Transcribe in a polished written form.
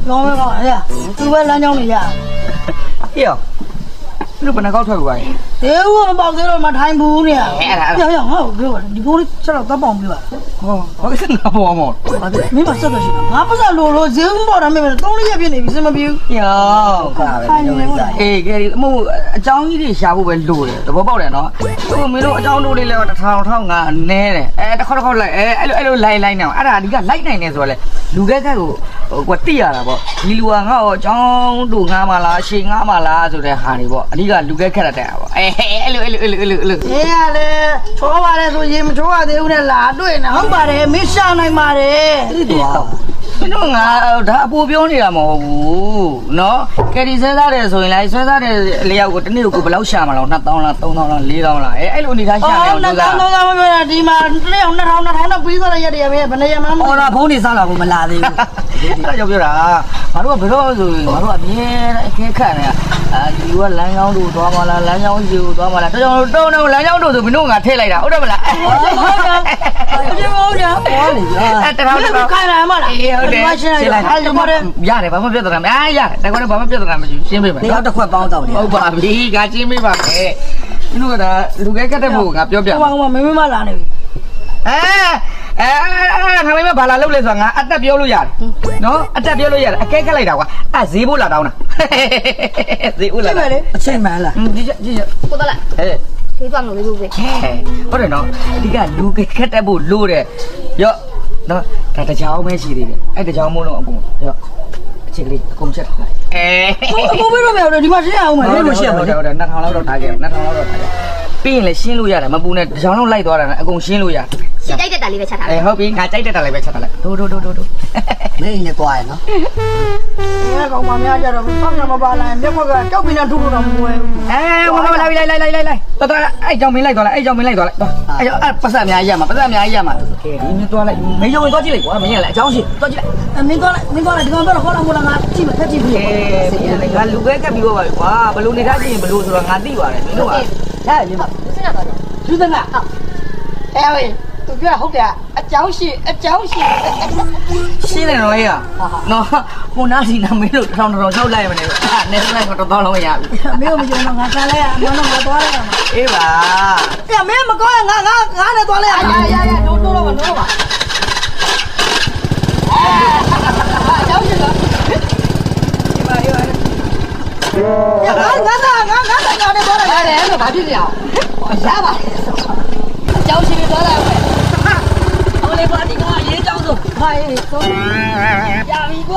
ကောင်းကောင်းအေးသူပဲလမ်းကြောင်းနေရ အေးလူဘယ်နှကောက်ထွက်သွားလဲ တေးဦးမပေါက်သေးတော့မထိုင်ဘူးနေရောက်ငါ့ကိုပြောပါဒီကိုလေးချက်တော့တပ်ပေါင်ပြပါ ဟောဘာကိစ္စငါပေါ်မော မင်းမဆက်တော့ရှိငါပတ်စံလို့ဈေးဦးပေါ်တာမင်း3ရက်ပြည့်နေပြီစမပြေဘူး ယောအေးကဲဒီအမို့အကြောင်းကြီးတွေရှာဖို့ပဲလိုတယ်သဘောပေါက်တယ်နော်ဟိုမင်းတို့အကြောင်းတို့လေးလဲ1000ငါနဲတယ်တစ်ခေါက်လိုက်အဲ့လိုလိုက်နေအောင်အဲ့ဒါအဓိကလိုက်နိုင်နေဆိုတော့လေလူကဲကဲကိုကွာတိရတာပေါ့ဒီလူကငါ့ကိုအကြောင်းတို့ငါမလားရှေငါမလားဆိုတဲ့ဟာတွေပေါ့အဓိကလူကဲခက်တဲ့ပေါ့အဲ့လို အေးရလေချောပါတယ်ဆိုရေမချောရသေးဘူးနဲ့လာတွေ့နေဟုတ်ပါတယ်မင်းရှာနိုင်ပါတယ်ဒီတော့ မင်းတို့ငါဒါအပူပြောနေတာမဟုတ်ဘူးနော်ကယ်ရီဆွဲစားတယ်ဆိုရင်လည်းဆွဲစားတယ်လျောက်ကိုတနေ့ကိုဘယ်လောက်ရှာမှာလဲ2000လား3000လား4000လားအဲ့လိုအနေထားရှာနေအောင်လို့လား 2000မပြောတာဒီမှာတနေ့2000တော့ပြီးသွားတဲ့ရက်တည်းပဲဘယ်နေရမှမ ဟောလာဖုန်းနေစားလာဖို့မလာသေးဘူးအဲ့ဒါကြောင့်ပြောတာငါတို့ကဘယ်တော့ဆိုရင်ငါတို့ကအမြဲအခက်ခက်နေတာဒီကလမ်းကြောင်းတို့သွားမလားလမ်းကြောင်းစီကိုသွားမလားတကြောင်တုံးလမ်းကြောင်းတို့ဆိုမင်းတို့ကထည့်လိုက်တာဟုတ်တယ်မလားဟုတ်တယ်ဟောလေတထောင်ခိုင်းလာမလား ဟုတ်တယ်ရှင်းလိုက်ရတယ်ဘာမှပြဿနာမရတယ်တကွန်းဘာမှပြဿနာမရှိရှင်းပေးမယ် တယောက်တစ်ခွက်ပေါင်းတော့တယ် ဟုတ်ပါပြီကရှင်းပေးပါမယ်မင်းတို့ကဒါလူကဲကတ်တဲ့ဖို့ငါပြောပြ ဟိုမှာမင်းမလာနေပြီ ခမင်းမဘာလာလုပ်လဲဆိုတာငါအတက်ပြောလို့ရတယ်နော်အတက်ပြောလို့ရတယ်အကဲကက်လိုက်တာကွာဈေးဖို့လာတောင်းတာဈေးဦးလာ အချိန်မှန်လား ကြည့် ကိုတော့လား သေးသွားမလို့လို့ပဲ ဟုတ်တယ်နော်အဓိကလူကခက်တက်ဖို့လို့တယ်ရော့နော်ဒါတကြောင်ပဲရှိသေးတယ်အဲ့တကြောင်မို့လို့အကုန်ရော့အချက်ကလေးအကုန်ချက်ထားလိုက်ကိုပြတော့မရဘူးဒီမှာရှင်းအောင်မယ် ဟုတ်တယ်2000လောက်တော့ထားခဲ့2000လောက်တော့ထားခဲ့ပြီးရင်လည်းရှင်းလို့ရတယ်မပူနဲ့တကြောင်လောက်လိုက်သွားတာနဲ့အကုန်ရှင်းလို့ရတယ် ရှင်းတိုက်တဲ့တာလေးပဲချက်ထားတယ် ဟုတ်ပြီငါကြိုက်တဲ့တာလေးပဲချက်ထားလိုက်ဒိုး မင်းနဲ့တွားရနော် ဒီကောင်မများကြတော့ဆောင်းရမပါလာရင်မျက်မှောက်ကကြောက်ပြီးတော့ထူထူတော့မဝဲဘူး ဝင်လာလိုက်တော်အဲ့ကြောင်မင်းလိုက်သွားလိုက်အဲ့ပတ်စံအများကြီးရမှာကဲဒီမင်းသွားလိုက်မင်းရုံဝင်သွားကြည့်လိုက်ကွာမင်းရလေအကြောင်းရှိသွားကြည့်လိုက် မင်းသွားလိုက်ဒီကောင်တော့ခေါ်လာမလားငါကြည့်မထက်ကြည့်ပြီ ငါလူပဲကပ်ပြီးတော့ပါကွာဘလို့နေသားကြည့်ရင်ဘလို့ဆိုတော့ငါသိပါတယ်မင်းတို့က ဟဲ့ဒီမှာ စဉ်းစားတော့ ယူသနာဟဲ့သူပြောဟုတ်တယ်အကြောင်းရှိ ရှင်းတယ်နော်ရေးနော်ဟိုနားစီနာမင်းတို့1000လောက်လိုက်မနေဘူးအဲ့နဲ့ဆိုင်တော့လုံးရပြီ မင်းမယုံတော့ငါစားလိုက်ရအမှန်တော့ငါသွားလိုက်ရမှာ အေးပါ အဲ့မင်းမကောင်းရင်ငါနဲ့သွားလိုက်ရတိုးတော့ပါတိုးပါအကြောင်းရှိလား အေးပါ ငါနဲ့သွားလိုက်ရတယ်လို့ဘာဖြစ်ကြအောင်ရပါအကြောင်းရှိပြီးသွားလိုက်အောင် အမလေးပါဒီကောင်ရေးကြောင်းဆို ဘာရေးဆုံးရပြီ